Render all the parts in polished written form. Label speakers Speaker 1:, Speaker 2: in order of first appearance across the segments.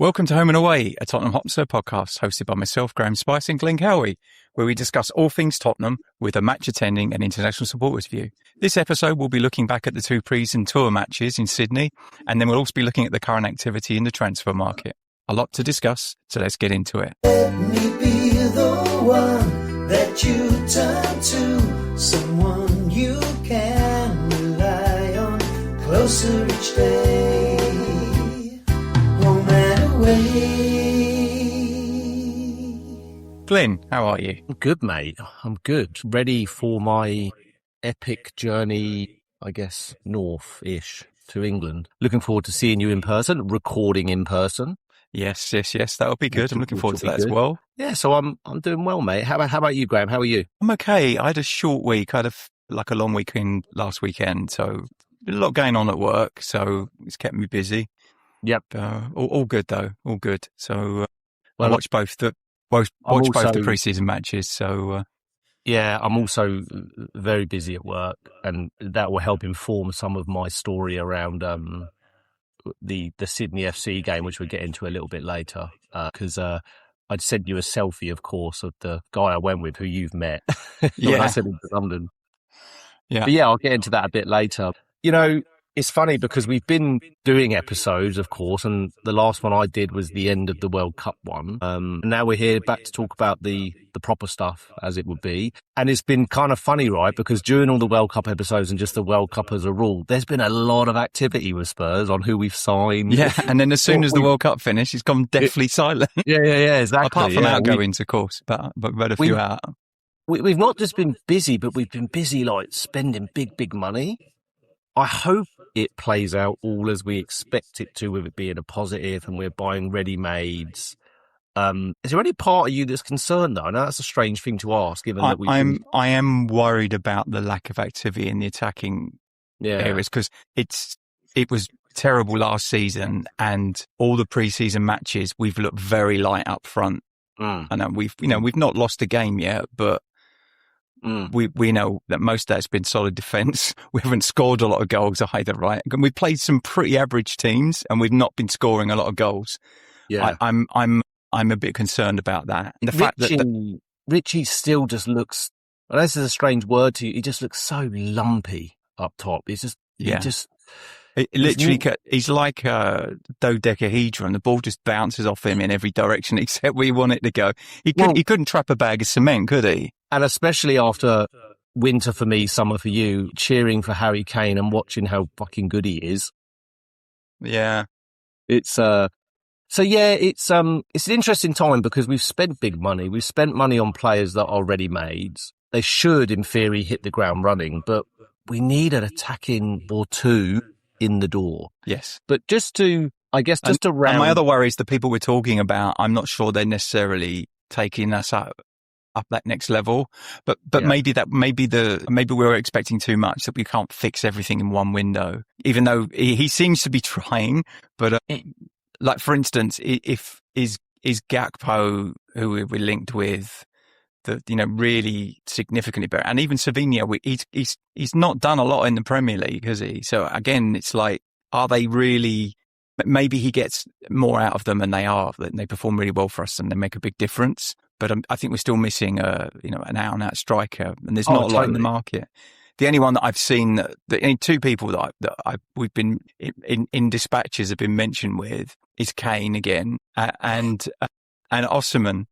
Speaker 1: Welcome to Home and Away, a Tottenham Hotspur podcast hosted by myself, Graeme Spice and Glen Cowie, where we discuss all things Tottenham with a match-attending and international supporters view. This episode will be looking back at the two pre-season tour matches in Sydney, and then we'll also be looking at the current activity in the transfer market. A lot to discuss, so let's get into it.
Speaker 2: Let me be the one that you turn to, someone you can rely on, closer each day. Home and away.
Speaker 1: Glenn, how are you?
Speaker 3: I'm good, mate. I'm good. Ready for my epic journey, I guess, north-ish to England. Looking forward to seeing you in person, recording in person.
Speaker 1: Yes. That'll be good. I'm looking forward to that as well.
Speaker 3: Yeah, so I'm doing well, mate. How about you, Graeme? How are you?
Speaker 1: I'm okay. I had a short week. I had a long weekend last weekend, so a lot going on at work, so it's kept me busy.
Speaker 3: Yep.
Speaker 1: All good though. All good. So I
Speaker 3: Well,
Speaker 1: watched both the pre-season matches. So
Speaker 3: yeah, I'm also very busy at work, and that will help inform some of my story around the Sydney FC game, which we'll get into a little bit later. Because I'd sent you a selfie, of course, of the guy I went with, who you've met. When I sent him to London.
Speaker 1: Yeah,
Speaker 3: but yeah, I'll get into that a bit later. You know, it's funny because we've been doing episodes, of course, and the last one I did was the end of the World Cup one. And now we're here back to talk about the proper stuff, as it would be. And it's been kind of funny, right? Because during all the World Cup episodes and just the World Cup as a rule, there's been a lot of activity with Spurs on who we've signed.
Speaker 1: Yeah, and then as soon as the World Cup finished, it's gone deathly silent.
Speaker 3: Yeah, exactly.
Speaker 1: Apart from outgoings, of course, but we've had a few out.
Speaker 3: We've not just been busy, but we've been busy like spending big money. I hope it plays out all as we expect it to, with it being a positive and we're buying ready-mades. Is there any part of you that's concerned, though? I know that's a strange thing to ask, given that
Speaker 1: I am worried about the lack of activity in the attacking areas, because it was terrible last season, and all the pre-season matches we've looked very light up front. I know we've not lost a game yet, but we know that most of that's been solid defence. We haven't scored a lot of goals either, right? And we've played some pretty average teams, and we've not been scoring a lot of goals.
Speaker 3: Yeah,
Speaker 1: I'm a bit concerned about that. And the fact that
Speaker 3: Richie still just looks. Well, this is a strange word to you. He just looks so lumpy up top. He's just
Speaker 1: he's like a dodecahedron. The ball just bounces off him in every direction except where you want it to go. He couldn't trap a bag of cement, could he?
Speaker 3: And especially after winter for me, summer for you, cheering for Harry Kane and watching how fucking good he is.
Speaker 1: Yeah.
Speaker 3: It's an interesting time because we've spent big money. We've spent money on players that are ready-mades. They should, in theory, hit the ground running, but we need an attacking or two in the door.
Speaker 1: Yes.
Speaker 3: But and
Speaker 1: my other worry is the people we're talking about, I'm not sure they're necessarily taking us up that next level, but maybe we're expecting too much, that we can't fix everything in one window, even though he seems to be trying. But like, for instance, if is Gakpo, who we're linked with, really significantly better, and even Savio, he's not done a lot in the Premier League, has he? So again, it's like, are they really? Maybe he gets more out of them, and they perform really well for us, and they make a big difference. But I think we're still missing an out-and-out striker, and there's not a lot in the market. The only one that I've seen, the only two people we've been in dispatches have been mentioned with is Kane again, and Osimhen.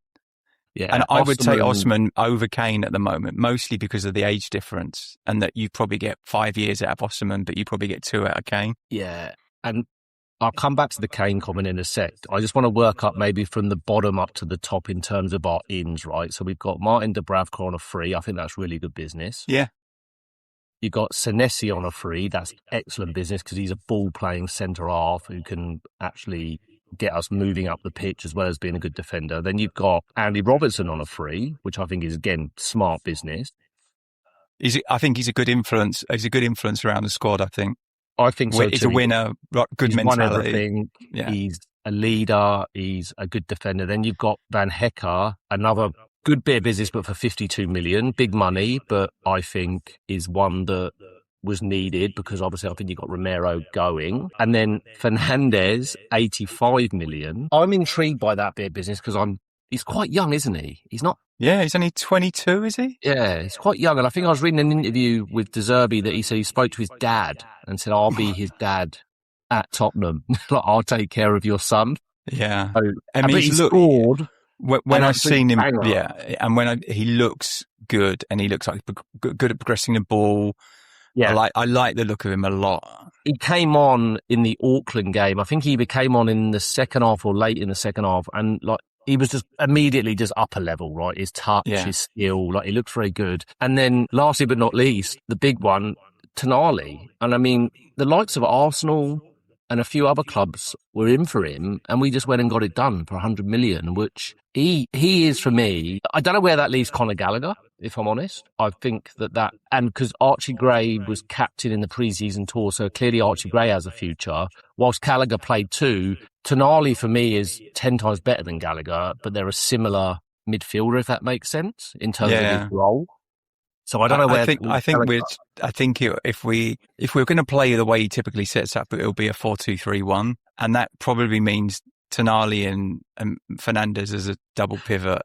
Speaker 3: Yeah,
Speaker 1: and I would take Osimhen over Kane at the moment, mostly because of the age difference, and that you probably get 5 years out of Osimhen, but you probably get 2 out of Kane.
Speaker 3: Yeah, and I'll come back to the Kane comment in a sec. I just want to work up maybe from the bottom up to the top in terms of our ins, right? So we've got Martin Dubravka on a free. I think that's really good business.
Speaker 1: Yeah.
Speaker 3: You've got Senesi on a free. That's excellent business because he's a ball-playing centre-half who can actually get us moving up the pitch as well as being a good defender. Then you've got Andy Robertson on a free, which I think is, again, smart business.
Speaker 1: I think he's a good influence. He's a good influence around the squad, I think.
Speaker 3: I think so.
Speaker 1: He's a winner, good mentality.
Speaker 3: Won everything. Yeah. He's a leader. He's a good defender. Then you've got Van Hecke, another good bit of business, but for 52 million, big money, but I think is one that was needed because obviously I think you got Romero going. And then Fernandez, 85 million. I'm intrigued by that bit of business because he's quite young, isn't he? He's not.
Speaker 1: Yeah, he's only 22, is he?
Speaker 3: Yeah, he's quite young. And I think I was reading an interview with De Zerbi that he said he spoke to his dad and said, I'll be his dad at Tottenham. Like, I'll take care of your son.
Speaker 1: Yeah.
Speaker 3: So,
Speaker 1: I mean,
Speaker 3: he scored.
Speaker 1: When I've seen him, and he looks good, and he looks like good at progressing the ball. Yeah, I like the look of him a lot.
Speaker 3: He came on in the Auckland game. I think he came on in the second half or late in the second half, and like he was just immediately just upper level, right? His touch, his skill, like he looked very good. And then, lastly but not least, the big one, Tonali. And I mean, the likes of Arsenal and a few other clubs were in for him, and we just went and got it done for 100 million, which he is for me. I don't know where that leaves Connor Gallagher, if I'm honest. I think that, and because Archie Gray was captain in the pre-season tour, so clearly Archie Gray has a future, whilst Gallagher played too. Tonali for me is 10 times better than Gallagher, but they're a similar midfielder, if that makes sense, in terms of his role. So I don't know where.
Speaker 1: I think if we're going to play the way he typically sets up, it'll be a 4-2-3-1, and that probably means Tonali and Fernandez as a double pivot,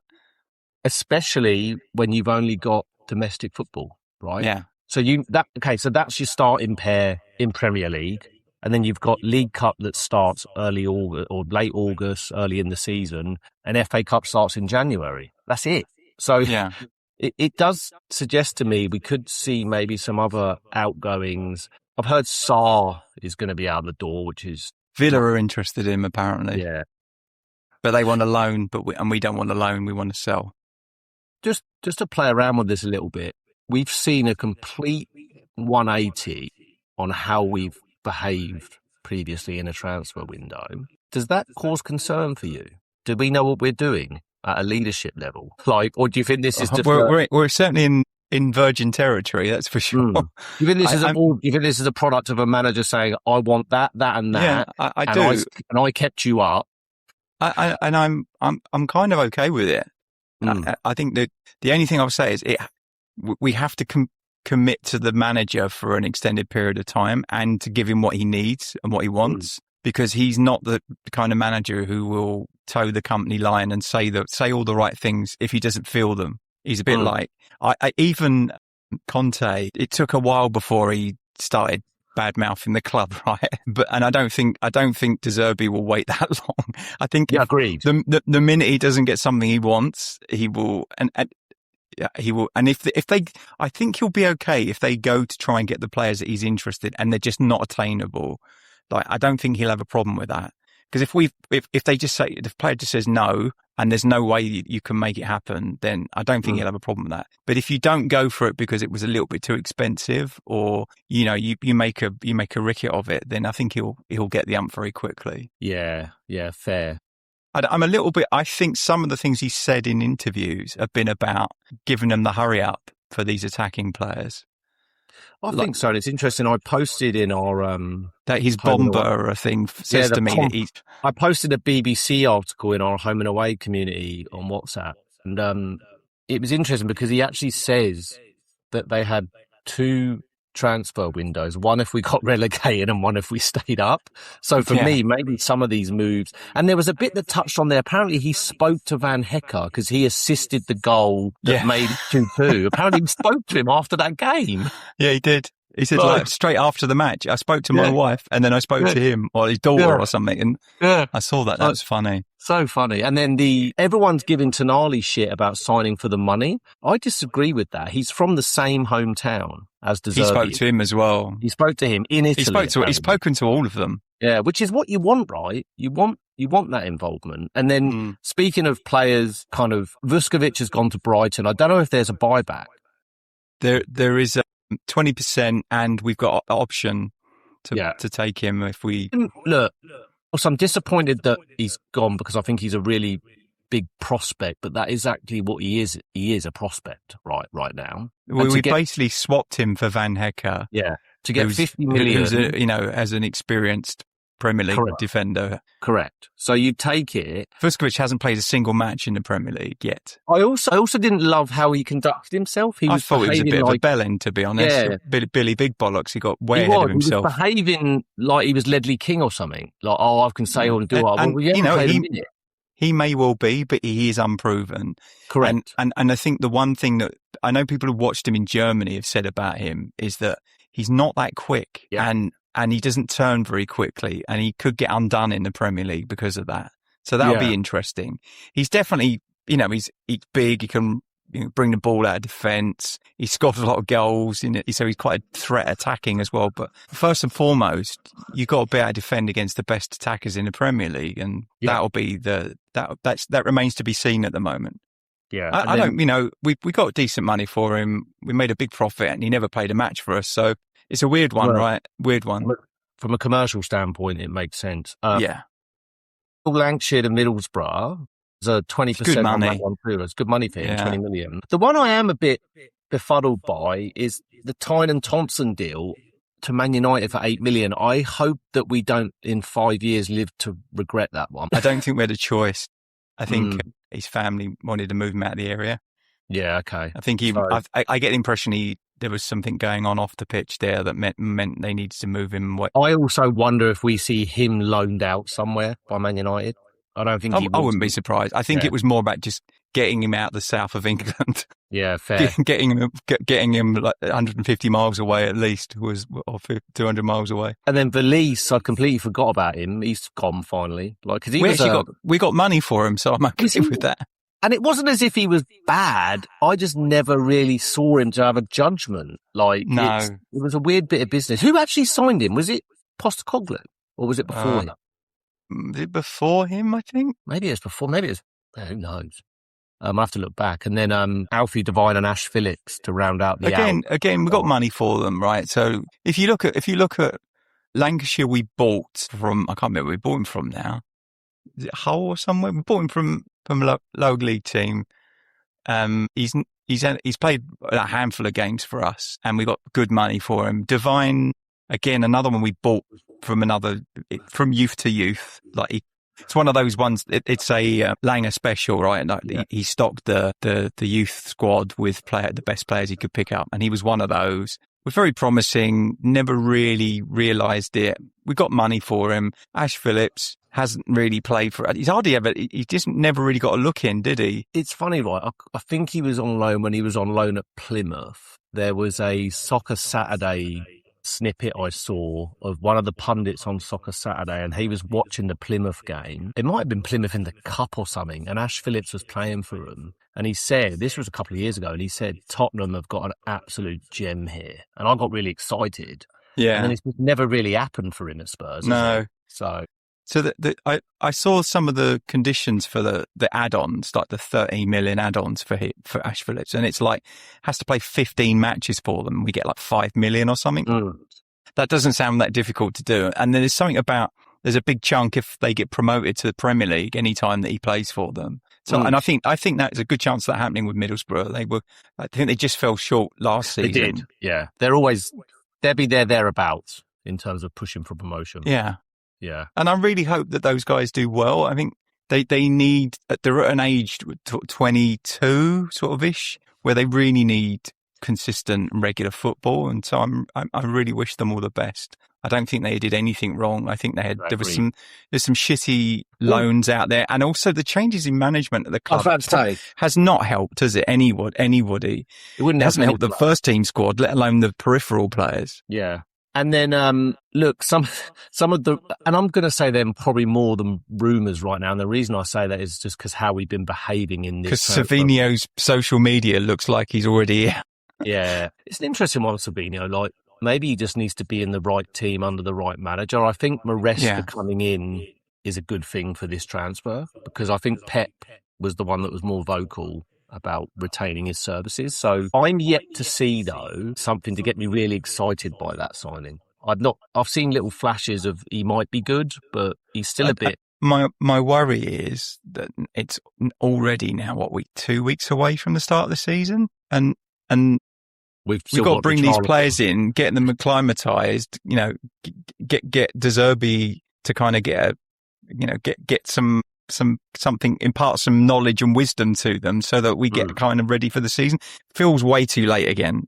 Speaker 3: especially when you've only got domestic football, right?
Speaker 1: Yeah.
Speaker 3: So so that's your starting pair in Premier League, and then you've got League Cup that starts early August or late August, early in the season, and FA Cup starts in January. That's it. So yeah. It does suggest to me we could see maybe some other outgoings. I've heard Sarr is going to be out the door, which is...
Speaker 1: Villa are interested in him, apparently.
Speaker 3: Yeah.
Speaker 1: But they want a loan, and we don't want a loan, we want to sell.
Speaker 3: Just to play around with this a little bit, we've seen a complete 180 on how we've behaved previously in a transfer window. Does that cause concern for you? Do we know what we're doing at a leadership level? Or do you think this is just...
Speaker 1: We're certainly in virgin territory, that's for sure.
Speaker 3: Do you think this is a product of a manager saying, I want that, and that?
Speaker 1: Yeah, I do.
Speaker 3: And I kept you up.
Speaker 1: I'm kind of okay with it. I think that the only thing I'll say is we have to commit to the manager for an extended period of time and to give him what he needs and what he wants, because he's not the kind of manager who will toe the company line and say all the right things if he doesn't feel them. He's a bit like even Conte. It took a while before he started bad mouthing the club, right? And I don't think De Zerbi will wait that long. I think
Speaker 3: agreed.
Speaker 1: The minute he doesn't get something he wants, he will he will. And if they, I think he'll be okay if they go to try and get the players that he's interested and they're just not attainable. Like, I don't think he'll have a problem with that. Because if they just say, if the player just says no, and there's no way you can make it happen, then I don't think he'll have a problem with that. But if you don't go for it because it was a little bit too expensive, or you make a ricket of it, then I think he'll get the ump very quickly.
Speaker 3: Yeah, fair.
Speaker 1: I'm a little bit. I think some of the things he said in interviews have been about giving them the hurry up for these attacking players.
Speaker 3: I think so. And it's interesting. I posted in our
Speaker 1: that his bomber thing says to me that
Speaker 3: I posted a BBC article in our home and away community on WhatsApp, and it was interesting because he actually says that they had two transfer windows, one if we got relegated and one if we stayed up. So for me, maybe some of these moves, and there was a bit that touched on there. Apparently he spoke to Van Hecke because he assisted the goal that made 2-2. Apparently he spoke to him after that game.
Speaker 1: Yeah, he did. He said, like, straight after the match, I spoke to my wife and then I spoke to him or his daughter or something. And I saw that. That was funny.
Speaker 3: So funny. And then everyone's giving Tonali shit about signing for the money. I disagree with that. He's from the same hometown as De Zerbi.
Speaker 1: He spoke to him as well.
Speaker 3: He spoke to him in Italy.
Speaker 1: He's spoken to all of them.
Speaker 3: Yeah, which is what you want, right? You want that involvement. And then speaking of players, kind of, Vuskovic has gone to Brighton. I don't know if there's a buyback.
Speaker 1: There is 20%, and we've got an option to take him if we...
Speaker 3: Look, also, I'm disappointed that he's gone because I think he's a really big prospect, but that is actually what he is. He is a prospect right now.
Speaker 1: We basically swapped him for Van Hecke.
Speaker 3: Yeah, to get 50 million.
Speaker 1: Who's as an experienced Premier League
Speaker 3: Correct.
Speaker 1: defender.
Speaker 3: Correct. So you take it.
Speaker 1: Vuskovic hasn't played a single match in the Premier League yet.
Speaker 3: I also didn't love how he conducted himself.
Speaker 1: I thought he was a bit of a bellend, to be honest.
Speaker 3: Yeah.
Speaker 1: Billy Big Bollocks. He got way ahead of himself.
Speaker 3: He was behaving like he was Ledley King or something. Like, I can say all and do what I want.
Speaker 1: He may well be, but he is unproven.
Speaker 3: Correct.
Speaker 1: And I think the one thing that I know people who watched him in Germany have said about him is that he's not that quick.
Speaker 3: Yeah.
Speaker 1: And he doesn't turn very quickly, and he could get undone in the Premier League because of that. So that'll be interesting. He's definitely, he's big. He can bring the ball out of defence. He scored a lot of goals, so he's quite a threat attacking as well. But first and foremost, you've got to be able to defend against the best attackers in the Premier League, and that'll be that remains to be seen at the moment.
Speaker 3: Yeah,
Speaker 1: I don't, we got decent money for him. We made a big profit, and he never played a match for us. So it's a weird one, right? Weird one.
Speaker 3: From a commercial standpoint, it makes sense.
Speaker 1: Yeah.
Speaker 3: Will Lankshear to Middlesbrough is a 20%
Speaker 1: good money.
Speaker 3: On that one too. It's good money for him, 20 million. The one I am a bit befuddled by is the Tyne and Thompson deal to Man United for 8 million. I hope that we don't, in 5 years, live to regret that one.
Speaker 1: I don't think we had a choice. I think his family wanted to move him out of the area.
Speaker 3: Yeah, okay.
Speaker 1: I think I get the impression there was something going on off the pitch there that meant they needed to move him away.
Speaker 3: I also wonder if we see him loaned out somewhere by Man United. I don't think
Speaker 1: I wouldn't be surprised. I think it was more about just getting him out of the south of England.
Speaker 3: Yeah, fair.
Speaker 1: getting him like 150 miles away at least, or 200 miles away.
Speaker 3: And then Valise, I completely forgot about him. He's gone finally. Like, because
Speaker 1: we got money for him, so I'm okay with that.
Speaker 3: And it wasn't as if he was bad. I just never really saw him to have a judgment. Like,
Speaker 1: no,
Speaker 3: it was a weird bit of business. Who actually signed him? Was it Postecoglou or was it before him?
Speaker 1: Was it before him? I think
Speaker 3: maybe it was before. Maybe it was. Who knows? I have to look back. And then Alfie Devine and Ash Phillips to round out the
Speaker 1: again. We got money for them, right? So if you look at Lancashire, we bought from, I can't remember where we bought him from now. Is it Hull or somewhere? We bought him from a low league team. He's played a handful of games for us, and we got good money for him. Devine, again, another one we bought from youth to youth. Like it's one of those ones. It's a Langer special, right? Like he stocked the youth squad with the best players he could pick up, and he was one of those. We're very promising. Never really realised it. We got money for him. Ash Phillips hasn't really played for it. He's hardly ever. He just never really got a look in, did he?
Speaker 3: It's funny, right? I think he was on loan when he was on loan at Plymouth. There was a Soccer Saturday snippet I saw of one of the pundits on Soccer Saturday, and he was watching the Plymouth game. It might have been Plymouth in the Cup or something, and Ash Phillips was playing for them. And he said, this was a couple of years ago, and he said, Tottenham have got an absolute gem here. And I got really excited. Yeah. And then it's never really happened for him at Spurs.
Speaker 1: No.
Speaker 3: So
Speaker 1: I saw some of the conditions for the add-ons, like the 30 million add-ons for Ash Phillips, and it's like has to play 15 matches for them. We get like 5 million or something. That doesn't sound that difficult to do. And then there's something about there's a big chunk if they get promoted to the Premier League any time that he plays for them. So, and I think that's a good chance of that happening with Middlesbrough. I think they just fell short last season.
Speaker 3: They did, yeah. They'll be thereabouts in terms of pushing for promotion.
Speaker 1: Yeah.
Speaker 3: Yeah.
Speaker 1: And I really hope that those guys do well. I think they're at an age 22 sort of ish where they really need consistent and regular football. And so I really wish them all the best. I don't think they did anything wrong. I think there's some shitty loans out there, and also the changes in management at the club has not helped, has it? Anybody? It hasn't helped the first team squad, let alone the peripheral players.
Speaker 3: Yeah. And then, look, some of the, and I'm going to say them probably more than rumours right now. And the reason I say that is just because how we've been behaving in this.
Speaker 1: Because Savinho's social media looks like he's already here.
Speaker 3: Yeah. It's an interesting one, Savinho. Like, maybe he just needs to be in the right team under the right manager. I think Maresca coming in is a good thing for this transfer, because I think Pep was the one that was more vocal about retaining his services. So I'm yet to see, though, something to get me really excited by that signing. I've seen little flashes of he might be good, but he's still a bit.
Speaker 1: My worry is that it's already now 2 weeks away from the start of the season, and we've got to bring these players in, get them acclimatized, get De Zerbi to kind of get something, impart some knowledge and wisdom to them so that we get kind of ready for the season. Feels way too late again.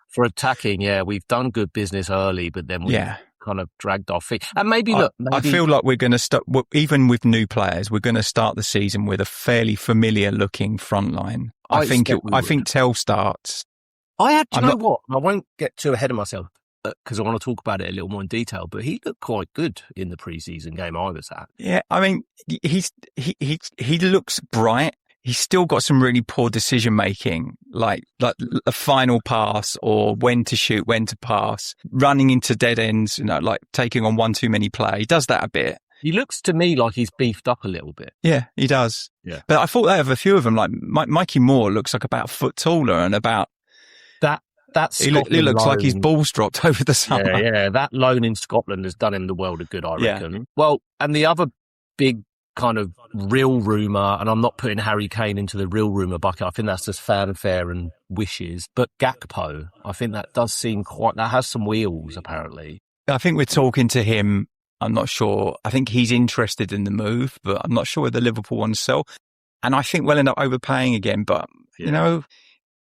Speaker 3: For attacking, we've done good business early, but then we kind of dragged our feet. And maybe
Speaker 1: I feel like we're going to start, even with new players, we're going to start the season with a fairly familiar looking front line. I think Tel starts.
Speaker 3: You know what? I won't get too ahead of myself because I want to talk about it a little more in detail, but he looked quite good in the pre-season game I was at.
Speaker 1: Yeah, I mean, he looks bright. He's still got some really poor decision making, like a final pass or when to shoot, when to pass, running into dead ends, like taking on one too many play. He does that a bit.
Speaker 3: He looks to me like he's beefed up a little bit.
Speaker 1: Yeah, he does.
Speaker 3: Yeah.
Speaker 1: But I thought they have a few of them, like Mikey Moore looks like about a foot taller and about...
Speaker 3: He
Speaker 1: looks like his balls dropped over the summer.
Speaker 3: Yeah, that loan in Scotland has done him the world of good, I reckon. Yeah. Well, and the other big kind of real rumour, and I'm not putting Harry Kane into the real rumour bucket, I think that's just fanfare and wishes, but Gakpo, I think that does seem that has some wheels, apparently.
Speaker 1: I think we're talking to him, I'm not sure. I think he's interested in the move, but I'm not sure whether Liverpool want to sell. And I think we'll end up overpaying again, but,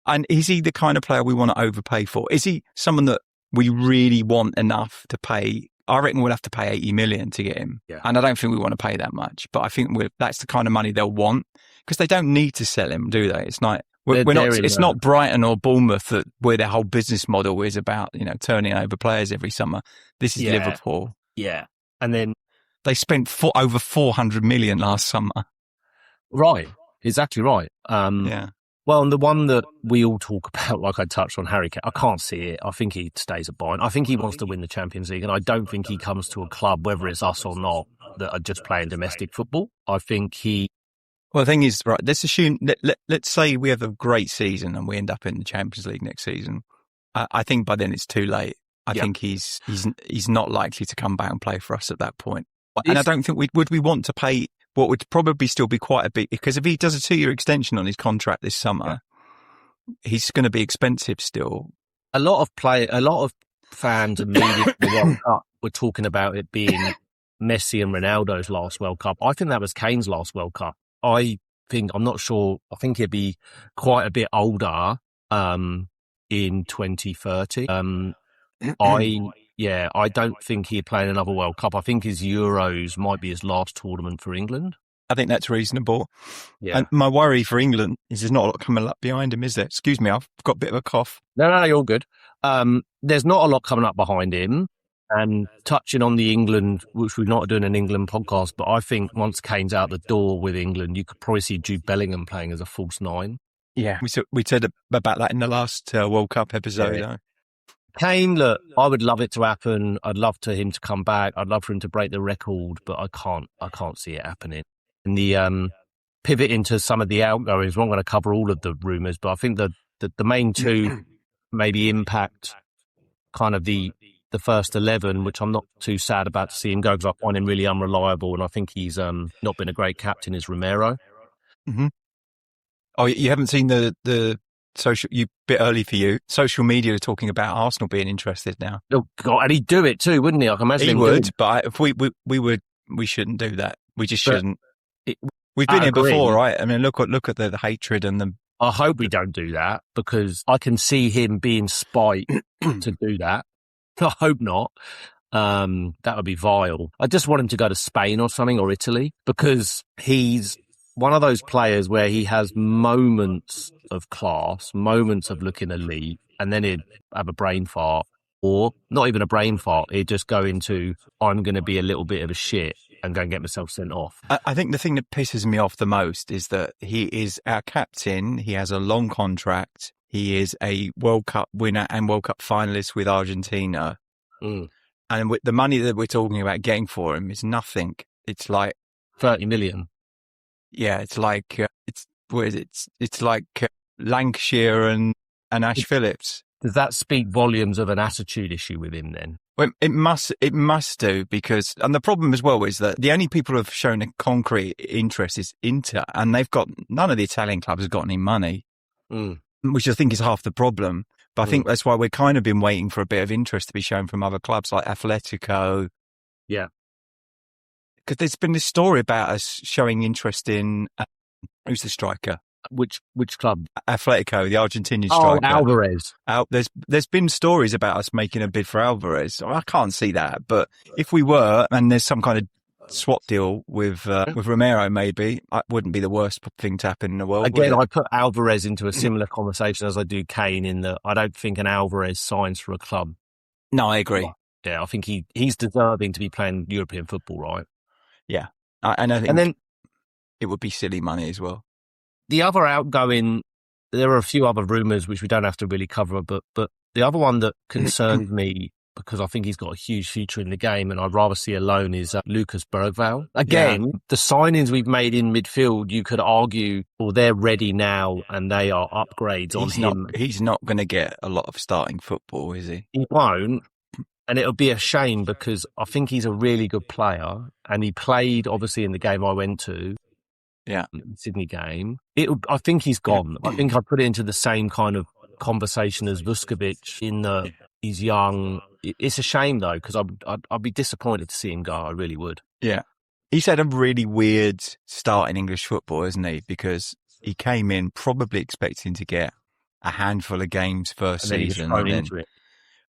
Speaker 1: and is he the kind of player we want to overpay for? Is he someone that we really want enough to pay? I reckon we'll have to pay 80 million to get him. Yeah. And I don't think we want to pay that much, but I think that's the kind of money they'll want because they don't need to sell him, do they? It's like, it's not Brighton or Bournemouth where their whole business model is about, turning over players every summer. This is Liverpool.
Speaker 3: Yeah. And then
Speaker 1: they spent over 400 million last summer.
Speaker 3: Right. Exactly right.
Speaker 1: Yeah.
Speaker 3: Well, and the one that we all talk about, like I touched on, Harry Kane, I can't see it. I think he stays at Bayern. I think he wants to win the Champions League, and I don't think he comes to a club, whether it's us or not, that are just playing domestic football. I think he...
Speaker 1: Well, the thing is, right, let's assume, let's say we have a great season and we end up in the Champions League next season. I think by then it's too late. I think he's not likely to come back and play for us at that point. And I don't think we want to pay... what would probably still be quite a bit, because if he does a 2-year extension on his contract this summer, he's going to be expensive still.
Speaker 3: A lot of fans and media in the World Cup were talking about it being Messi and Ronaldo's last World Cup. I think that was Kane's last World Cup. I'm not sure. I think he'd be quite a bit older in 2030. I don't think he'd play in another World Cup. I think his Euros might be his last tournament for England.
Speaker 1: I think that's reasonable.
Speaker 3: Yeah.
Speaker 1: And my worry for England is there's not a lot coming up behind him, is there? Excuse me, I've got a bit of a cough.
Speaker 3: No, you're good. There's not a lot coming up behind him. And touching on the England, which we're not doing an England podcast, but I think once Kane's out the door with England, you could probably see Jude Bellingham playing as a false nine.
Speaker 1: Yeah, we said about that in the last World Cup episode.
Speaker 3: Yeah. Kane, look, I would love it to happen. I'd love for him to come back. I'd love for him to break the record, but I can't see it happening. And the pivot into some of the outgoings, we're not going to cover all of the rumours, but I think the main two maybe impact kind of the first 11, which I'm not too sad about to see him go because I find him really unreliable, and I think he's not been a great captain, is Romero.
Speaker 1: Mm-hmm. Oh, you haven't seen the social, bit early for you. Social media are talking about Arsenal being interested now.
Speaker 3: Oh God, and he'd do it too, wouldn't he? I can imagine
Speaker 1: he would, but if we shouldn't do that. We just shouldn't. We've been here before, right? I mean, look at the hatred and the.
Speaker 3: I hope we don't do that because I can see him being spite to do that. I hope not. That would be vile. I just want him to go to Spain or something, or Italy, because he's one of those players where he has moments of class, moments of looking elite, and then he'd have a brain fart, or not even a brain fart. He'd just go into, I'm going to be a little bit of a shit and go and get myself sent off.
Speaker 1: I think the thing that pisses me off the most is that he is our captain. He has a long contract. He is a World Cup winner and World Cup finalist with Argentina.
Speaker 3: Mm.
Speaker 1: And with the money that we're talking about getting for him is nothing. It's like
Speaker 3: 30 million.
Speaker 1: Yeah, it's like it's like Lankshear and Ash Phillips.
Speaker 3: Does that speak volumes of an attitude issue with him then?
Speaker 1: Well, it must do, because, and the problem as well is that the only people who have shown a concrete interest is Inter, and they've got, none of the Italian clubs have got any money, which I think is half the problem. But I think that's why we've kind of been waiting for a bit of interest to be shown from other clubs like Atletico.
Speaker 3: Yeah.
Speaker 1: because there's been this story about us showing interest in who's the striker?
Speaker 3: Which club?
Speaker 1: Atletico, the Argentinian striker.
Speaker 3: Oh, Alvarez.
Speaker 1: There's been stories about us making a bid for Alvarez. I can't see that, but if we were, and there's some kind of swap deal with Romero, maybe it wouldn't be the worst thing to happen in the world.
Speaker 3: Again, I put Alvarez into a similar conversation as I do Kane, in that I don't think an Alvarez signs for a club.
Speaker 1: No, I agree.
Speaker 3: Yeah, I think he's deserving to be playing European football, right?
Speaker 1: Yeah, I think, and then it would be silly money as well.
Speaker 3: The other outgoing, there are a few other rumours which we don't have to really cover, but the other one that concerns me, because I think he's got a huge future in the game and I'd rather see alone, is Lucas Bergvall. Again, the signings we've made in midfield, you could argue, well, they're ready now and they are upgrades on him.
Speaker 1: He's not going to get a lot of starting football, is he?
Speaker 3: He won't. And it'll be a shame because I think he's a really good player and he played, obviously, in the game I went to.
Speaker 1: Yeah.
Speaker 3: Sydney game. I think he's gone. I think I'd put it into the same kind of conversation as Vuskovic in that he's young. It's a shame though, because I'd be disappointed to see him go. I really would.
Speaker 1: Yeah. He's had a really weird start in English football, hasn't he? Because he came in probably expecting to get a handful of games first season.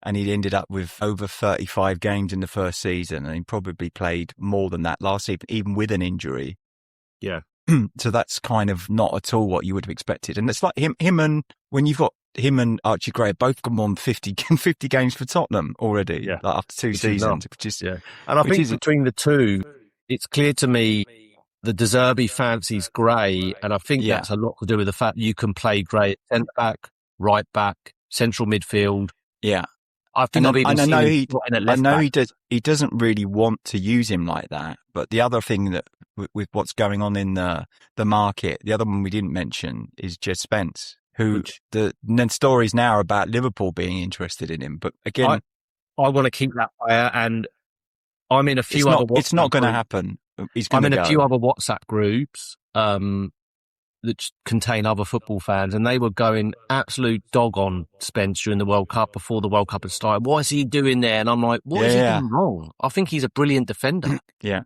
Speaker 1: And he ended up with over 35 games in the first season. And he probably played more than that last season, even with an injury.
Speaker 3: Yeah.
Speaker 1: So that's kind of not at all what you would have expected. And it's like him and when you've got him and Archie Gray both gone on 50 games for Tottenham already, like after two seasons, which is,
Speaker 3: and I think between the two, it's clear to me the De Zerbi fancies Gray, and I think that's a lot to do with the fact you can play Gray centre back, right back, central midfield.
Speaker 1: Yeah.
Speaker 3: I think
Speaker 1: I know he doesn't really want to use him like that. But the other thing that with what's going on in the market, the other one we didn't mention is Jed Spence, who the stories now are about Liverpool being interested in him. But again,
Speaker 3: I want to keep that player, and I'm in a few other.
Speaker 1: It's not going to happen.
Speaker 3: I'm in a few other WhatsApp groups that contain other football fans, and they were going absolute dog on Spence during the World Cup before the World Cup had started. What is he doing there? And I'm like, what is he doing wrong? I think he's a brilliant defender.
Speaker 1: Yeah.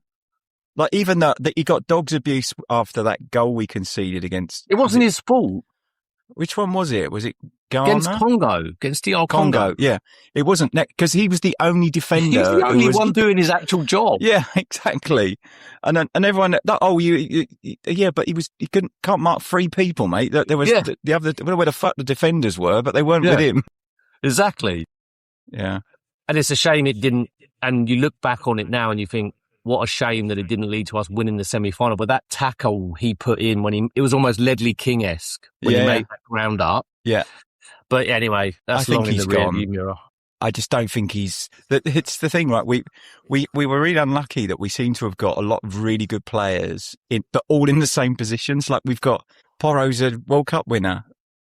Speaker 1: Like even that he got dog's abuse after that goal we conceded against.
Speaker 3: It wasn't his fault.
Speaker 1: Which one was it? Was it Ghana?
Speaker 3: Against Congo, against DR Congo.
Speaker 1: Yeah. It wasn't, because he was the only defender.
Speaker 3: He was the only one doing his actual job.
Speaker 1: Yeah, exactly. And everyone, but he can't mark three people, mate. There was the other, I don't know where the fuck the defenders were, but they weren't with him.
Speaker 3: Exactly.
Speaker 1: Yeah.
Speaker 3: And it's a shame it didn't, and you look back on it now and you think, what a shame that it didn't lead to us winning the semi-final. But that tackle he put in it was almost Ledley King-esque when he made that ground up.
Speaker 1: Yeah.
Speaker 3: But anyway, that's long in the rearview mirror.
Speaker 1: I just don't think it's the thing, right? We were really unlucky that we seem to have got a lot of really good players but all in the same positions. Like we've got Porro's a World Cup winner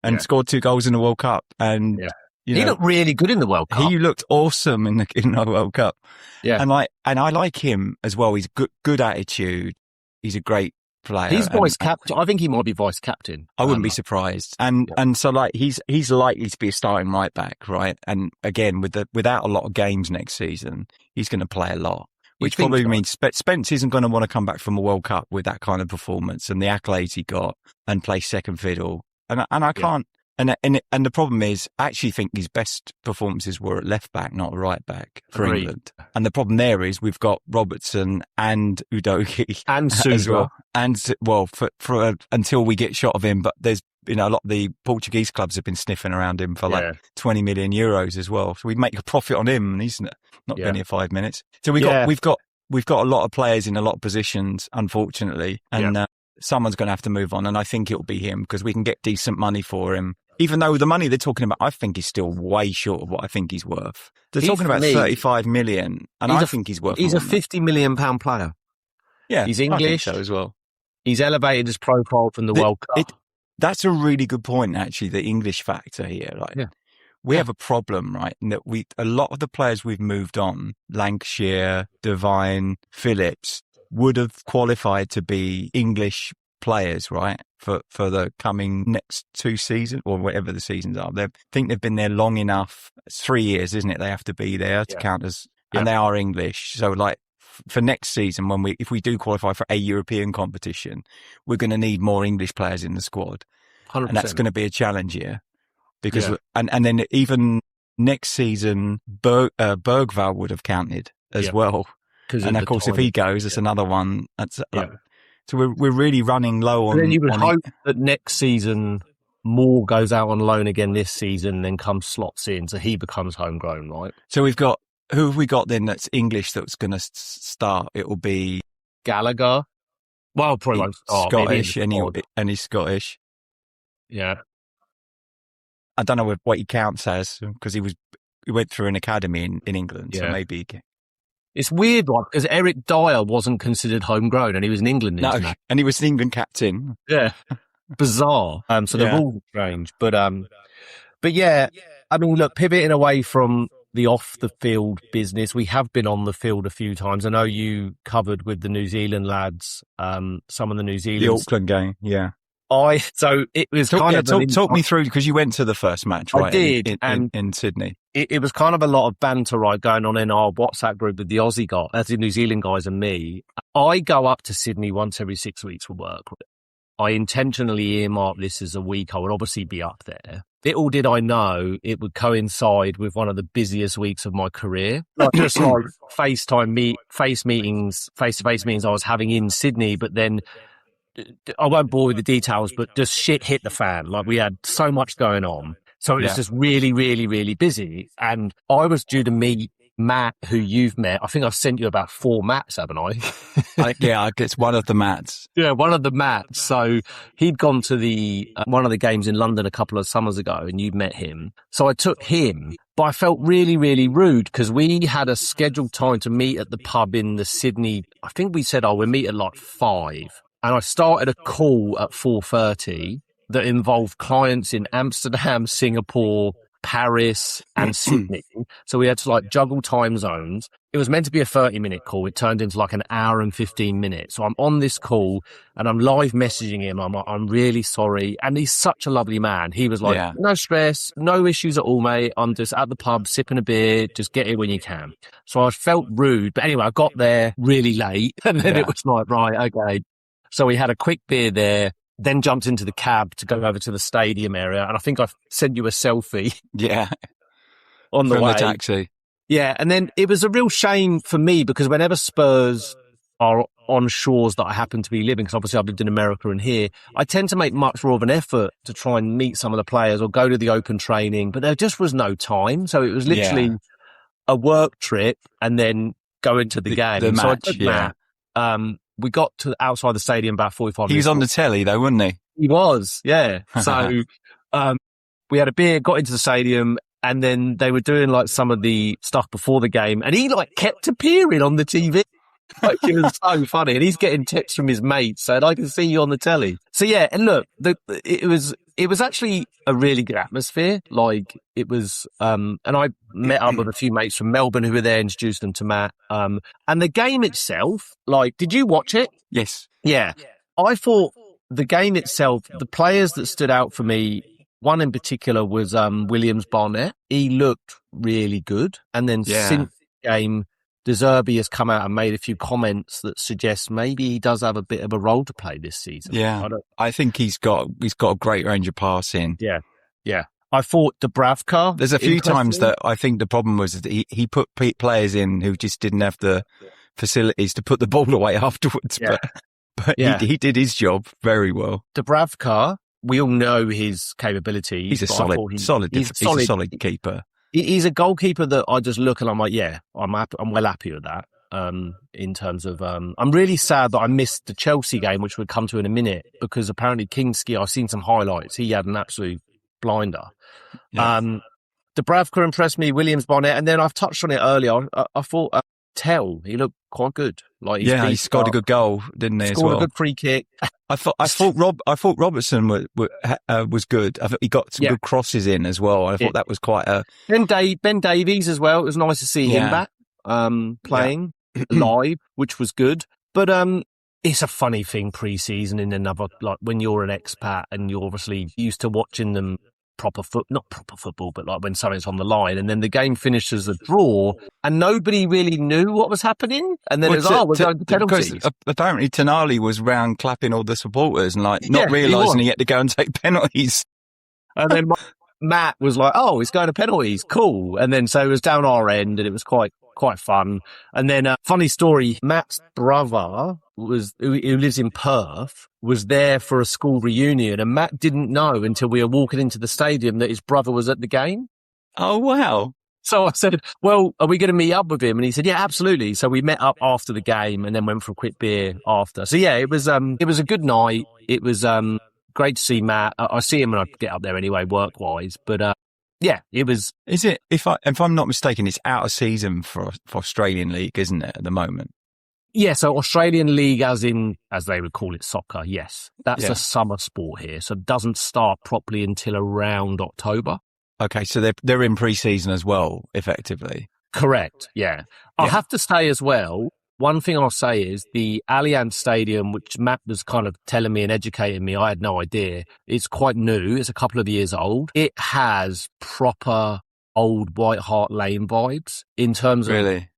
Speaker 1: and scored 2 goals in the World Cup, and he
Speaker 3: looked really good in the World Cup.
Speaker 1: He looked awesome in the World Cup. Yeah, and I like him as well. He's good attitude. He's a great player.
Speaker 3: He's vice captain. I think he might be vice captain.
Speaker 1: I wouldn't be surprised. And so like he's likely to be a starting right back, right? And again, without a lot of games next season, he's going to play a lot, which probably means Spence isn't going to want to come back from a World Cup with that kind of performance and the accolades he got and play second fiddle. And I can't. And the problem is, I actually think his best performances were at left back, not right back for England. And the problem there is we've got Robertson and Udogie
Speaker 3: and Sousa
Speaker 1: as well. And for until we get shot of him, but there's a lot of the Portuguese clubs have been sniffing around him for like 20 million euros as well. So we make a profit on him, and he's not been here 5 minutes. So we've got a lot of players in a lot of positions, unfortunately, and someone's going to have to move on, and I think it'll be him because we can get decent money for him. Even though the money they're talking about, I think is still way short of what I think he's worth. They're talking about 35 million, and I think he's worth.
Speaker 3: He's a £50 million player.
Speaker 1: Yeah,
Speaker 3: he's English,
Speaker 1: I think so as well.
Speaker 3: He's elevated his profile from the World Cup.
Speaker 1: That's a really good point, actually. The English factor here, we have a problem, right? In that a lot of the players we've moved on, Lankshear, Devine, Phillips, would have qualified to be English players, right? For the coming next 2 seasons or whatever the seasons are. I think they've been there long enough. It's 3 years, isn't it? They have to be there to count as, and they are English. So like for next season, if we do qualify for a European competition, we're going to need more English players in the squad.
Speaker 3: 100%.
Speaker 1: And that's going to be a challenge year because, and then even next season, Bergvall would have counted as well. And of course, if he goes, it's another one. So we're really running low on.
Speaker 3: And then you would hope
Speaker 1: it.
Speaker 3: that next season Moore goes out on loan again this season, then slots in, so he becomes homegrown, right?
Speaker 1: So who have we got then that's English that's going to start? It will be
Speaker 3: Gallagher. Well, probably won't start.
Speaker 1: Scottish, and he's Scottish.
Speaker 3: Yeah.
Speaker 1: I don't know what he counts as because he went through an academy in England, so maybe.
Speaker 3: It's weird, right? Because Eric Dyer wasn't considered homegrown, and he was an England international.
Speaker 1: And he was an England captain.
Speaker 3: Yeah, bizarre. So the rules are strange, but yeah. I mean, look, pivoting away from the off the field business, we have been on the field a few times. I know you covered with the New Zealand lads, some of the New Zealand,
Speaker 1: the Auckland game, yeah.
Speaker 3: So it was
Speaker 1: talk me through because you went to the first match, right?
Speaker 3: I did,
Speaker 1: in Sydney.
Speaker 3: It was kind of a lot of banter, right, going on in our WhatsApp group with the Aussie guys, as the New Zealand guys and me. I go up to Sydney once every 6 weeks for work. I intentionally earmarked this as a week I would obviously be up there. Little did I know it would coincide with one of the busiest weeks of my career. Not just like face-to-face meetings I was having in Sydney, but then I won't bore with the details, but just shit hit the fan. Like we had so much going on. So it was just really, really, really busy. And I was due to meet Matt, who you've met. I think I've sent you about 4 Matts, haven't I?
Speaker 1: It's one of the Matts.
Speaker 3: Yeah, one of the Matts. So he'd gone to the one of the games in London a couple of summers ago and you'd met him. So I took him, but I felt really, really rude because we had a scheduled time to meet at the pub in the Sydney. I think we said, we'll meet at like 5. And I started a call at 4:30 that involved clients in Amsterdam, Singapore, Paris and Sydney. So we had to like juggle time zones. It was meant to be a 30-minute call. It turned into like an hour and 15 minutes. So I'm on this call and I'm live messaging him. I'm like, I'm really sorry. And he's such a lovely man. He was like, no stress, no issues at all, mate. I'm just at the pub sipping a beer. Just get here when you can. So I felt rude. But anyway, I got there really late and then it was like, right, okay. So we had a quick beer there, then jumped into the cab to go over to the stadium area. And I think I sent you a selfie.
Speaker 1: Yeah.
Speaker 3: On the way.
Speaker 1: The taxi.
Speaker 3: Yeah. And then it was a real shame for me because whenever Spurs are on shores that I happen to be living, because obviously I've lived in America and here, I tend to make much more of an effort to try and meet some of the players or go to the open training, but there just was no time. So it was literally a work trip and then going to the game.
Speaker 1: The
Speaker 3: so
Speaker 1: match,
Speaker 3: we got to outside the stadium about 45 minutes.
Speaker 1: He was on the telly though, wasn't he?
Speaker 3: He was, yeah. So we had a beer, got into the stadium, and then they were doing like some of the stuff before the game, and he like kept appearing on the TV. Like, it was so funny. And he's getting texts from his mates saying, I can see you on the telly. So yeah, and look, it was actually a really good atmosphere. Like it was, and I met up with a few mates from Melbourne who were there, introduced them to Matt. And the game itself, like, did you watch it?
Speaker 1: Yes.
Speaker 3: Yeah. I thought the game itself, the players that stood out for me, one in particular was Williams-Barnett. He looked really good. And then since the game, De Zerbi has come out and made a few comments that suggest maybe he does have a bit of a role to play this season.
Speaker 1: Yeah, I think he's got a great range of passing.
Speaker 3: Yeah, yeah. I thought Dubravka.
Speaker 1: There's a few times that I think the problem was that he put players in who just didn't have the facilities to put the ball away afterwards.
Speaker 3: Yeah.
Speaker 1: But he did his job very well.
Speaker 3: Dubravka, we all know his capabilities.
Speaker 1: He's a solid keeper.
Speaker 3: He's a goalkeeper that I just look and I'm like, yeah, I'm well happy with that. In terms of, I'm really sad that I missed the Chelsea game, which we'll come to in a minute, because apparently Kingsley, I've seen some highlights. He had an absolute blinder. Yeah. Dubravka impressed me, Williams-Barnett, and then I've touched on it earlier. I thought Tel, he looked quite good. Like
Speaker 1: he scored a good goal, didn't he?
Speaker 3: Scored a good free kick.
Speaker 1: I thought Robertson was good. I thought he got some good crosses in as well. I thought that was quite a.
Speaker 3: Ben Davies as well. It was nice to see him back playing live, which was good. But it's a funny thing pre-season in another, like when you're an expat and you're obviously used to watching them not proper football, but like when something's on the line, and then the game finished as a draw, and nobody really knew what was happening. And then we're going to penalties.
Speaker 1: Because apparently Tonali was round clapping all the supporters and not realising he had to go and take penalties.
Speaker 3: And then Matt was like, "Oh, he's going to penalties, cool." And then so it was down our end, and it was quite fun. And then funny story, Matt's brother who lives in Perth was there for a school reunion, and Matt didn't know until we were walking into the stadium that his brother was at the game.
Speaker 1: Oh wow.
Speaker 3: So I said, "Well, are we going to meet up with him?" And he said, "Yeah, absolutely." So we met up after the game and then went for a quick beer after. So yeah, it was a good night. It was great to see Matt. I see him when I get up there anyway, work-wise. But yeah, it was.
Speaker 1: Is it? If I'm not mistaken, it's out of season for Australian League, isn't it, at the moment?
Speaker 3: Yeah, so Australian League, as they would call it, soccer. Yes, that's a summer sport here, so it doesn't start properly until around October.
Speaker 1: Okay, so they're in pre-season as well, effectively.
Speaker 3: Correct. Yeah, I have to say as well. One thing I'll say is the Allianz Stadium, which Matt was kind of telling me and educating me, I had no idea. It's quite new. It's a couple of years old. It has proper old White Hart Lane vibes in terms of...
Speaker 1: Really?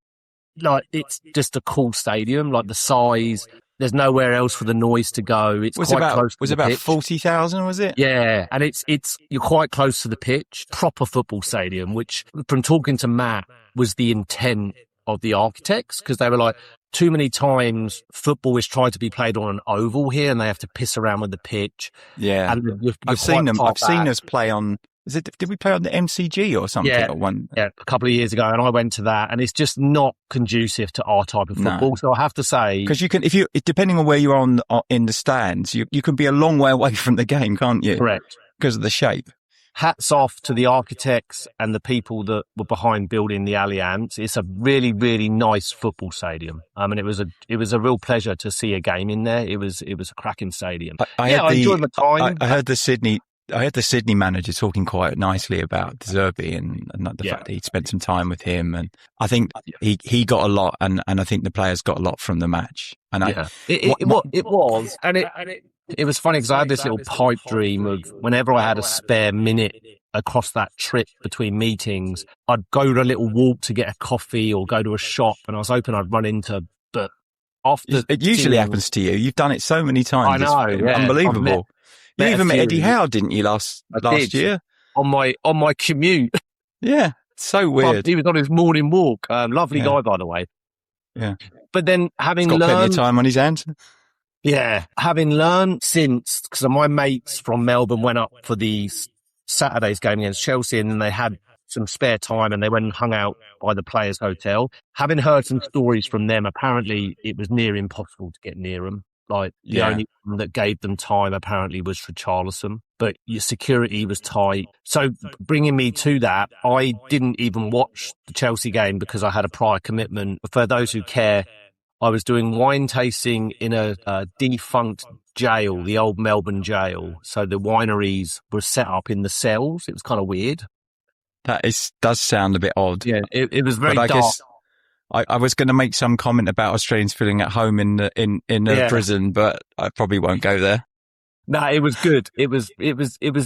Speaker 3: Like, it's just a cool stadium, like the size. There's nowhere else for the noise to go. It's quite close to the pitch.
Speaker 1: Was it about 40,000, was it?
Speaker 3: Yeah, and you're quite close to the pitch. Proper football stadium, which, from talking to Matt, was the intent of the architects, because they were like, too many times football is tried to be played on an oval here, and they have to piss around with the pitch.
Speaker 1: Yeah,
Speaker 3: and
Speaker 1: I've seen them. I've seen us play on. Did we play on the MCG or something?
Speaker 3: Yeah,
Speaker 1: or one?
Speaker 3: Yeah, a couple of years ago, and I went to that, and it's just not conducive to our type of football. No. So I have to say,
Speaker 1: because you can, depending on where you are in the stands, you can be a long way away from the game, can't you?
Speaker 3: Correct,
Speaker 1: because of the shape.
Speaker 3: Hats off to the architects and the people that were behind building the Allianz. It's a really, really nice football stadium. I mean, it was a real pleasure to see a game in there. It was a cracking stadium. I enjoyed the time.
Speaker 1: I heard the Sydney manager talking quite nicely about De Zerbi and the fact that he'd spent some time with him, and I think he got a lot, and I think the players got a lot from the match. And it was funny because I had this little pipe dream of whenever I had a spare minute across that trip between meetings, I'd go to a little walk to get a coffee or go to a shop, and I was hoping I'd run into. But after it usually happens to you. You've done it so many times.
Speaker 3: I know,
Speaker 1: it's unbelievable. You even met Eddie Howe, didn't you, last year? On
Speaker 3: my commute.
Speaker 1: Yeah, so weird.
Speaker 3: He was on his morning walk. Lovely guy, by the way.
Speaker 1: Yeah.
Speaker 3: But then having
Speaker 1: got plenty of time on his hands.
Speaker 3: Yeah, having learned since, because my mates from Melbourne went up for the Saturday's game against Chelsea, and then they had some spare time and they went and hung out by the Players' Hotel. Having heard some stories from them, apparently it was near impossible to get near them. Like, the only one that gave them time apparently was Richarlison, but your security was tight. So bringing me to that, I didn't even watch the Chelsea game because I had a prior commitment. For those who care, I was doing wine tasting in a defunct jail, the old Melbourne jail. So the wineries were set up in the cells. It was kind of weird.
Speaker 1: Does sound a bit odd.
Speaker 3: Yeah, it was very dark.
Speaker 1: I was going to make some comment about Australians feeling at home in a prison, but I probably won't go there.
Speaker 3: No, it was good. It was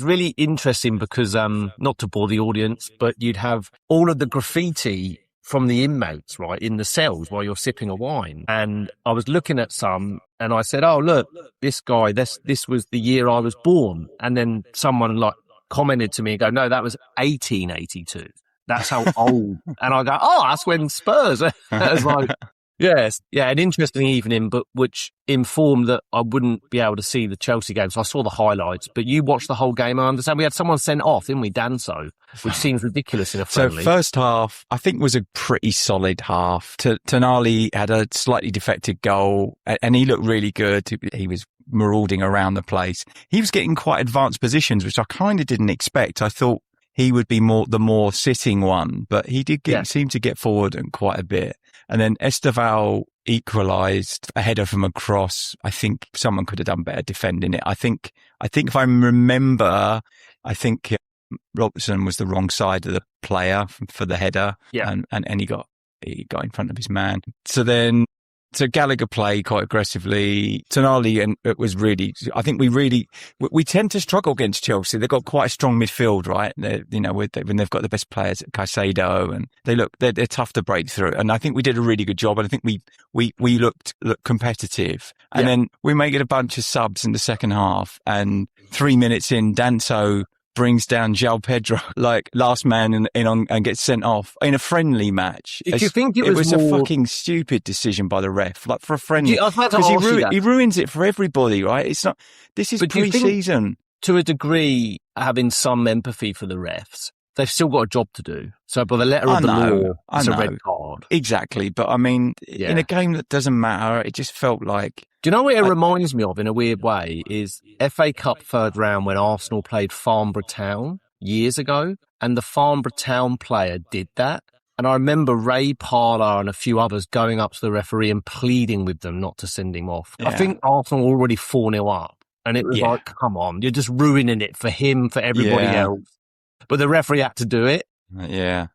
Speaker 3: really interesting because, not to bore the audience, but you'd have all of the graffiti from the inmates, right, in the cells while you're sipping a wine. And I was looking at some and I said, "Oh, look, this guy, this was the year I was born." And then someone like commented to me and go, "No, that was 1882. That's how old." And I go, "Oh, that's when Spurs." I was like, yes. Yeah, an interesting evening, but which informed that I wouldn't be able to see the Chelsea game. So I saw the highlights, but you watched the whole game. I understand we had someone sent off, didn't we, Danso, which seems ridiculous in a friendly.
Speaker 1: So first half, I think, was a pretty solid half. Tonali had a slightly defective goal and he looked really good. He was marauding around the place. He was getting quite advanced positions, which I kind of didn't expect. I thought he would be the more sitting one, but he did seem to get forward and quite a bit. And then Esteval equalised a header from a cross. I think someone could have done better defending it. I think if I remember, Robertson was the wrong side of the player for the header, and he got in front of his man. So then So Gallagher played quite aggressively. Tonali, and it was really, I think we tend to struggle against Chelsea. They've got quite a strong midfield, right? When they've got the best players, Caicedo, and they're tough to break through. And I think we did a really good job. And I think we looked competitive. And then we make it a bunch of subs in the second half. And 3 minutes in, Danso brings down João Pedro, like last man in on, and gets sent off in a friendly match.
Speaker 3: Did you think it was
Speaker 1: a fucking stupid decision by the ref, like for a friendly?
Speaker 3: Because
Speaker 1: he ruins it for everybody, right? It's not. This is pre-season.
Speaker 3: To a degree, having some empathy for the refs, they've still got a job to do. So by the letter of the law, it's a red card.
Speaker 1: Exactly. But I mean, in a game that doesn't matter, it just felt like...
Speaker 3: Do you know what it reminds me of in a weird way is FA Cup third round when Arsenal played Farnborough Town years ago, and the Farnborough Town player did that. And I remember Ray Parlour and a few others going up to the referee and pleading with them not to send him off. Yeah. I think Arsenal were already 4-0 up. And it was like, come on, you're just ruining it for him, for everybody else. But the referee had to do it.
Speaker 1: Yeah.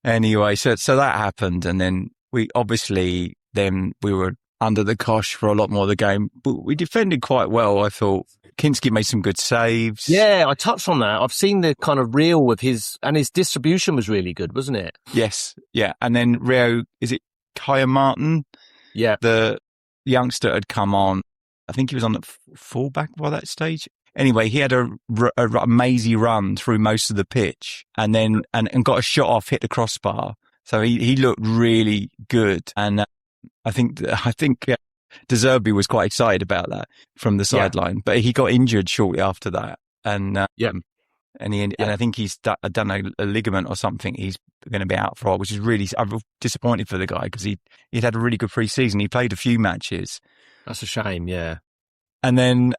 Speaker 1: Anyway, so that happened. And then we were under the cosh for a lot more of the game. But we defended quite well, I thought. Kinski made some good saves.
Speaker 3: Yeah, I touched on that. I've seen the kind of reel with his distribution was really good, wasn't it?
Speaker 1: Yes, yeah. And then Rio, is it Kaya Martin?
Speaker 3: Yeah.
Speaker 1: The youngster had come on. I think he was on the fullback by that stage. Anyway, he had a mazy run through most of the pitch and then and got a shot off, hit the crossbar. So he looked really good. And I think De Zerbi was quite excited about that from the sideline. But he got injured shortly after that. And and I think he's done a ligament or something. He's going to be out for a while, which is really, I'm disappointed for the guy because he'd had a really good pre-season. He played a few matches.
Speaker 3: That's a shame, yeah.
Speaker 1: And then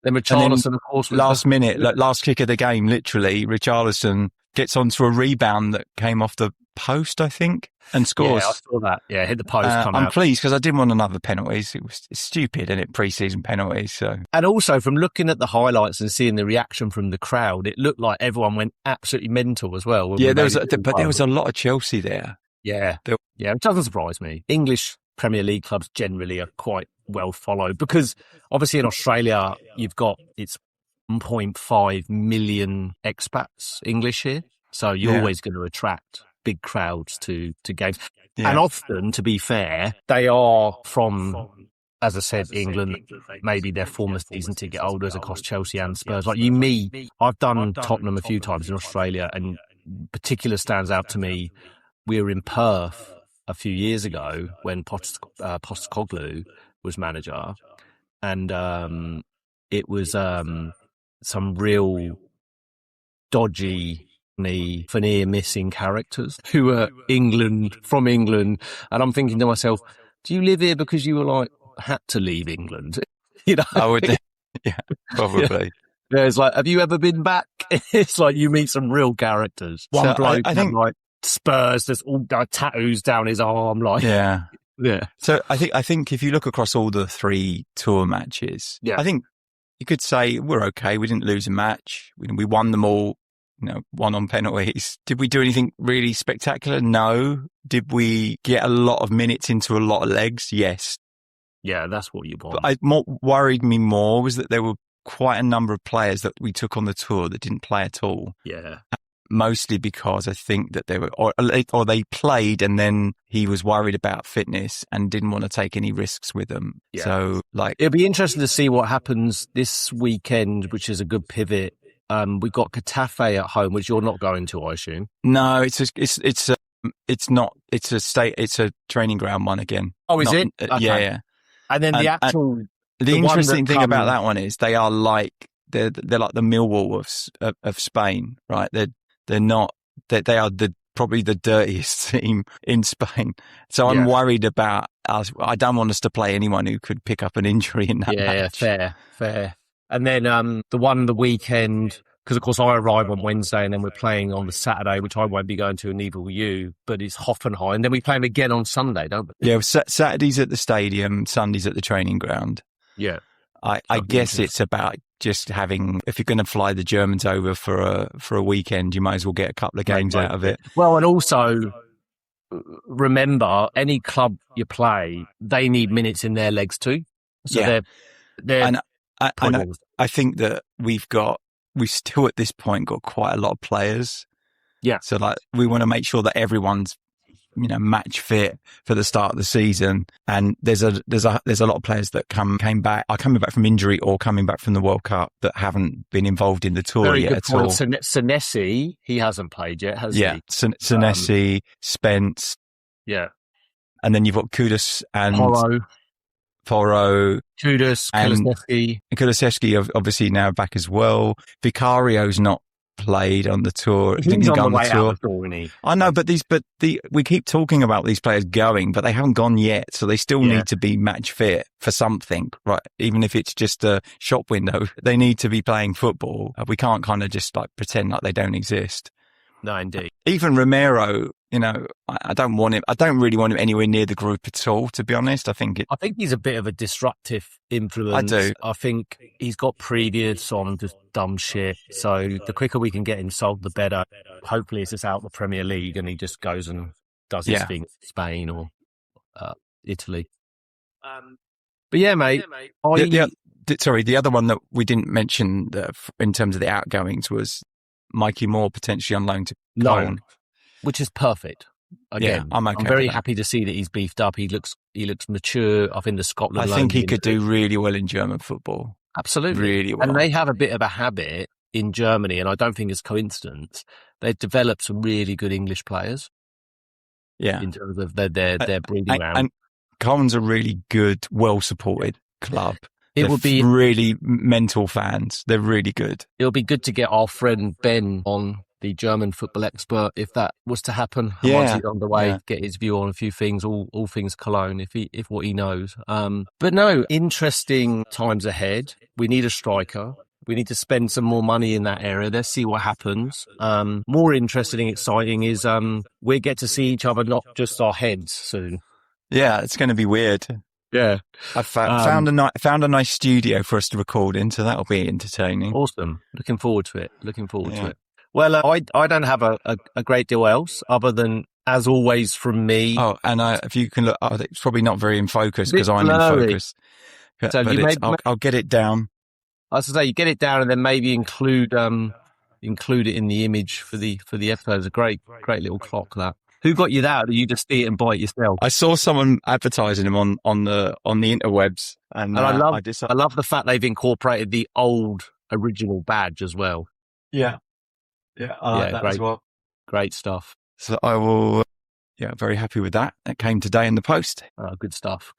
Speaker 3: Richarlison, of course,
Speaker 1: last minute, last kick of the game, literally, Richarlison gets onto a rebound that came off the post, I think, and scores.
Speaker 3: Yeah, I saw that. Yeah, hit the post.
Speaker 1: I'm pleased because I didn't want another penalties. It's stupid, and pre-season penalties. So,
Speaker 3: and also from looking at the highlights and seeing the reaction from the crowd, it looked like everyone went absolutely mental as well.
Speaker 1: Yeah, there was a lot of Chelsea there.
Speaker 3: Yeah, it doesn't surprise me. English Premier League clubs generally are quite well followed because obviously in Australia it's 1.5 million expats English here, so you're always going to attract big crowds to games. And often, to be fair, they are from, as I said, England, maybe their former season ticket holders across Chelsea and Spurs. Like I've done Tottenham a few times in Australia, and particular stands out to me. We were in Perth a few years ago when Postecoglou was manager, and it was some real dodgy, veneer missing characters who were from England, and I'm thinking to myself, do you live here because you were had to leave England? You know,
Speaker 1: I would, yeah, probably.
Speaker 3: Yeah, it's like, have you ever been back? It's like you meet some real characters. One bloke, I think, Spurs, there's all tattoos down his arm,
Speaker 1: yeah. So I think if you look across all the 3 tour matches, I think you could say we're okay. We didn't lose a match. We won them all. Won on penalties. Did we do anything really spectacular? No. Did we get a lot of minutes into a lot of legs? Yes.
Speaker 3: Yeah, that's what you want.
Speaker 1: But what worried me more was that there were quite a number of players that we took on the tour that didn't play at all.
Speaker 3: Yeah.
Speaker 1: Mostly because I think that they were, or they played and then he was worried about fitness and didn't want to take any risks with them. Yeah. So
Speaker 3: it'll be interesting to see what happens this weekend, which is a good pivot. We've got Getafe at home, which you're not going to, I assume.
Speaker 1: No, it's a training ground one again.
Speaker 3: Oh, is it?
Speaker 1: Okay. Yeah.
Speaker 3: And then the
Speaker 1: interesting thing about that one is they're like the Millwall of Spain, right? They're not. They are probably the dirtiest team in Spain. So I'm worried about us. I don't want us to play anyone who could pick up an injury in that match.
Speaker 3: Yeah, fair. And then the weekend, because of course I arrive on Wednesday and then we're playing on the Saturday, which I won't be going to, and neither will you, but it's Hoffenheim. And then we play them again on Sunday, don't we?
Speaker 1: Yeah, Saturday's at the stadium, Sunday's at the training ground.
Speaker 3: Yeah.
Speaker 1: I guess it's about just having, if you're going to fly the Germans over for a weekend, you might as well get a couple of games out of it.
Speaker 3: Well, and also remember, any club you play, they need minutes in their legs too. So they're
Speaker 1: I think that we've still at this point got quite a lot of players.
Speaker 3: Yeah.
Speaker 1: So like we want to make sure that everyone's, match fit for the start of the season. And there's a lot of players that came back from injury or coming back from the World Cup that haven't been involved in the tour yet at all.
Speaker 3: Senesi, he hasn't played yet, has he?
Speaker 1: Yeah. Senesi, Spence.
Speaker 3: Yeah.
Speaker 1: And then you've got Kudus and Porro.
Speaker 3: Kudus, Kulusevski.
Speaker 1: Kulusevski obviously now back as well. Vicario's not played on the tour.
Speaker 3: He's on the way out the door, isn't he?
Speaker 1: I know, but we keep talking about these players going, but they haven't gone yet, so they still need to be match fit for something, right? Even if it's just a shop window, they need to be playing football. We can't kind of just like pretend like they don't exist.
Speaker 3: No, indeed.
Speaker 1: Even Romero, I don't want him. I don't really want him anywhere near the group at all, to be honest. I think
Speaker 3: he's a bit of a disruptive influence.
Speaker 1: I do.
Speaker 3: I think he's got previous on just dumb shit. So the quicker we can get him sold, the better. Hopefully it's just out the Premier League and he just goes and does his thing in Spain or Italy. But yeah, mate.
Speaker 1: The other one that we didn't mention in terms of the outgoings was Mikey Moore potentially on loan to Cologne.
Speaker 3: Which is perfect. Again,
Speaker 1: I'm okay.
Speaker 3: I'm very happy to see that he's beefed up. He looks mature. I think the Scotland.
Speaker 1: I think he could do really well in German football.
Speaker 3: Absolutely,
Speaker 1: really well.
Speaker 3: And they have a bit of a habit in Germany, and I don't think it's coincidence. They've developed some really good English players.
Speaker 1: Yeah,
Speaker 3: in terms of their breeding ground.
Speaker 1: And Cologne's a really good, well supported club.
Speaker 3: It would be
Speaker 1: really mental fans. They're really good.
Speaker 3: It'll be good to get our friend Ben on, the German football expert, if that was to happen. Once he's on the way, get his view on a few things, all things Cologne, if what he knows. But no, interesting times ahead. We need a striker. We need to spend some more money in that area. Let's see what happens. More interesting and exciting is we get to see each other, not just our heads soon. Yeah,
Speaker 1: it's going to be weird.
Speaker 3: Yeah,
Speaker 1: I found a nice studio for us to record in, so that'll be entertaining.
Speaker 3: Awesome. Looking forward to it. To it. Well, I don't have a great deal else other than, as always, from me.
Speaker 1: Oh, and if you can look, it's probably not very in focus because I'm in focus.
Speaker 3: So
Speaker 1: I'll get it down.
Speaker 3: I was to say, you get it down and then maybe include it in the image for the episode. It's a great little clock, that. Who got you that? Or you just see it and buy it yourself?
Speaker 1: I saw someone advertising them on the interwebs, and
Speaker 3: I love the fact they've incorporated the old original badge as well.
Speaker 1: Yeah, I like that as well.
Speaker 3: Great stuff.
Speaker 1: So I will. Very happy with that. That came today in the post.
Speaker 3: Oh, good stuff.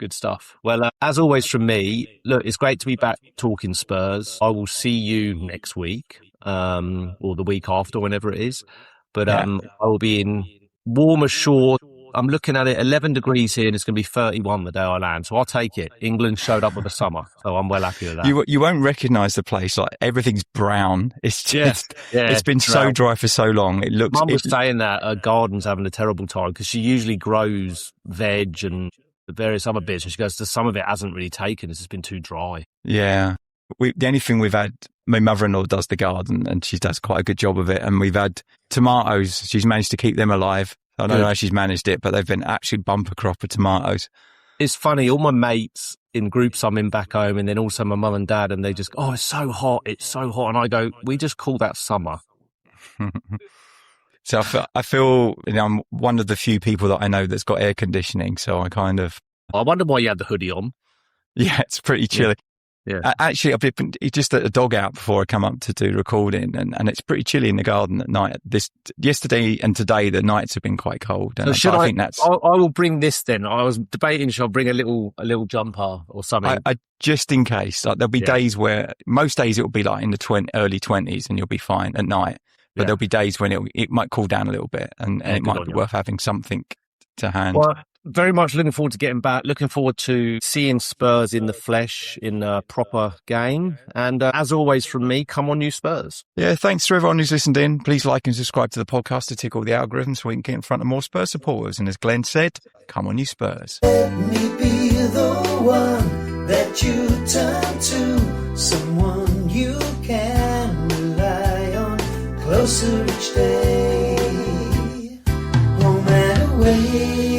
Speaker 3: Well, as always from me, look, it's great to be back talking Spurs. I will see you next week, or the week after, whenever it is. But I will be in warmer shore. I'm looking at it, 11 degrees here, and it's going to be 31 the day I land. So I'll take it. England showed up with the summer, so I'm well happy with that.
Speaker 1: You won't recognise the place. Like, everything's brown. It's just it's been so dry for so long. It looks.
Speaker 3: Mum was saying that her garden's having a terrible time because she usually grows veg and various other bits, and she goes, some of it hasn't really taken. It's just been too dry.
Speaker 1: Yeah, the only thing we've had. My mother-in-law does the garden, and she does quite a good job of it. And we've had tomatoes. She's managed to keep them alive. I don't know how she's managed it, but they've been actually bumper crop of tomatoes.
Speaker 3: It's funny, all my mates in groups I'm in back home, and then also my mum and dad, and they just, it's so hot. And I go, we just call that summer.
Speaker 1: So I feel I'm one of the few people that I know that's got air conditioning, so I kind of...
Speaker 3: I wonder why you had the hoodie on.
Speaker 1: Yeah, it's pretty chilly.
Speaker 3: Yeah.
Speaker 1: Actually, I've been just let the dog out before I come up to do recording, and it's pretty chilly in the garden at night. Yesterday and today, the nights have been quite cold. And
Speaker 3: so I think that's. I will bring this then. I was debating, should I bring a little jumper or something?
Speaker 1: I just in case. Like, there'll be days where most days it will be like in the early 20s, and you'll be fine at night. But there'll be days when it might cool down a little bit, and it might be worth having something to hand.
Speaker 3: Well, very much looking forward to getting back. Looking forward to seeing Spurs in the flesh in a proper game. And as always from me, come on you Spurs.
Speaker 1: Yeah, thanks to everyone who's listened in. Please like and subscribe to the podcast to tick all the algorithms so we can get in front of more Spurs supporters. And as Glenn said, come on you Spurs.
Speaker 2: Let me be the one that you turn to, someone you can rely on closer each day. No matter where Gray.